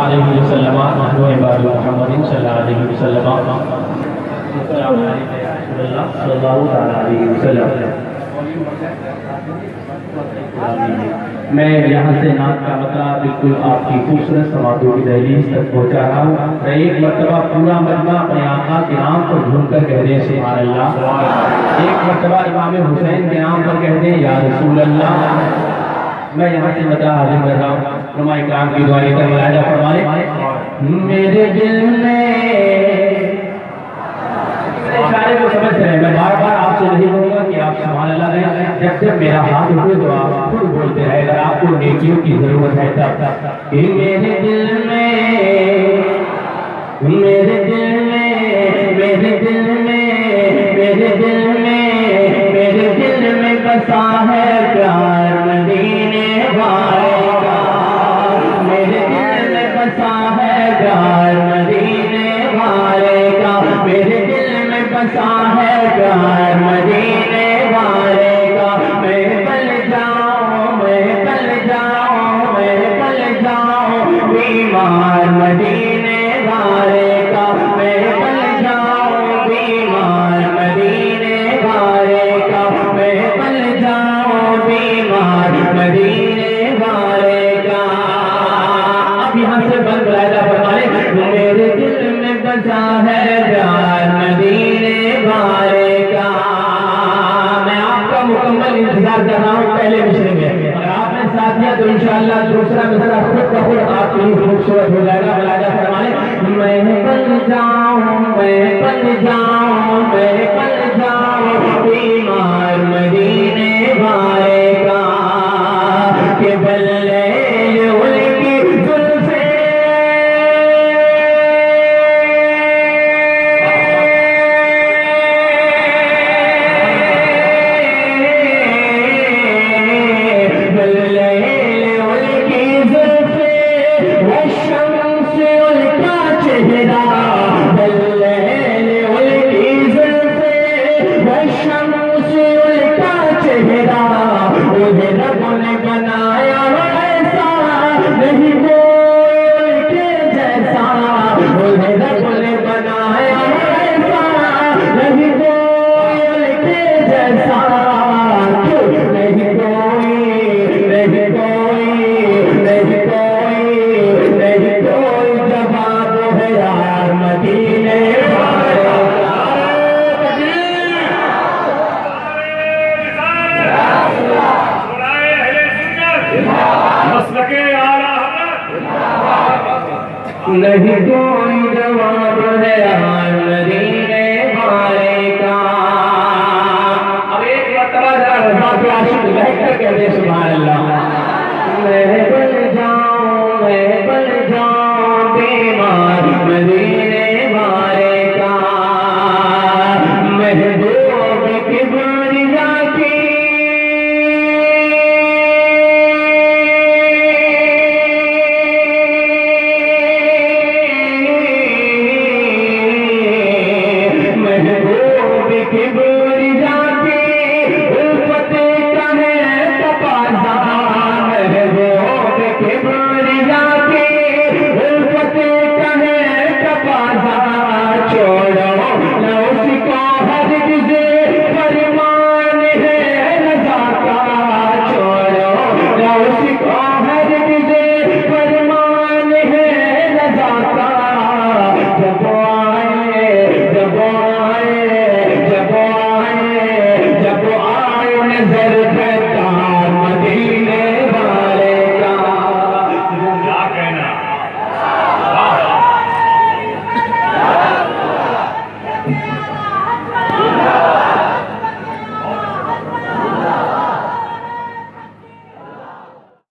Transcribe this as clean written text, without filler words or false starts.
علیہ وسلم نحن عباد محمد صلی اللہ علیہ وسلم السلام علیکم یا رسول اللہ صلی اللہ علیہ وسلم. میں یہاں سے نعت کا مطلب بالکل آپ کی خوبصورت سماعتوں کی دہلیز تک پہنچا رہا ہوں. ایک مرتبہ پورا مجمع اپنے آقا کے نام پر جھوم کر کہہ دیں سبحان اللہ. ایک مرتبہ امام حسین کے نام پر کہہ دیں یا رسول اللہ. میں یہاں سے مطلب حاضر کر رہا ہوں. علماء کرام کی دعائیں کر ملاحظہ فرمائیں. میرے دل میں اشارے کو سمجھ رہے ہیں. میں بار بار آپ سے نہیں بولوں گا کہ آپ سبحان اللہ کہیں. جب جب میرا ہاتھ اٹھے تو آپ خود بولتے رہے. اگر آپ کو نیکیوں کی ضرورت ہے تب کہ میرے دل میں میرے دل میں میرے دل میں میرے دل میں میرے دل میں بسا ہے پیار مدینے والے کا. میرے دل میں بسا ہے پیار مدینے والے کا. میرے دل میں بسا ہے پیار مدینے والے کا. میں پل جاؤں میں پل جاؤں میں پل جاؤں بیمار مدینے والے کا. میں پل جاؤں بیمار مدینے والے کا. میں پل جاؤں بیمار مدینے والے کا. اب یہاں سے بند رہتا فرمائے میرے دل میں بسا ہے پیار مدینے والے کا. میں آپ کا مکمل انتظار کر رہا ہوں پہلے مشرے میں. اگر آپ نے ساتھ دیا تو انشاءاللہ دوسرا مشرا خود بخود آپ کے لیے خوبصورت ہو جائے گا. ملاحظہ فرمائے میں پل جاؤں میں پل جاؤں میں پل جاؤں بیمار مدینے والے کا. کہ بلے ان کی زلفیں نہیں کوئی جواب ہے.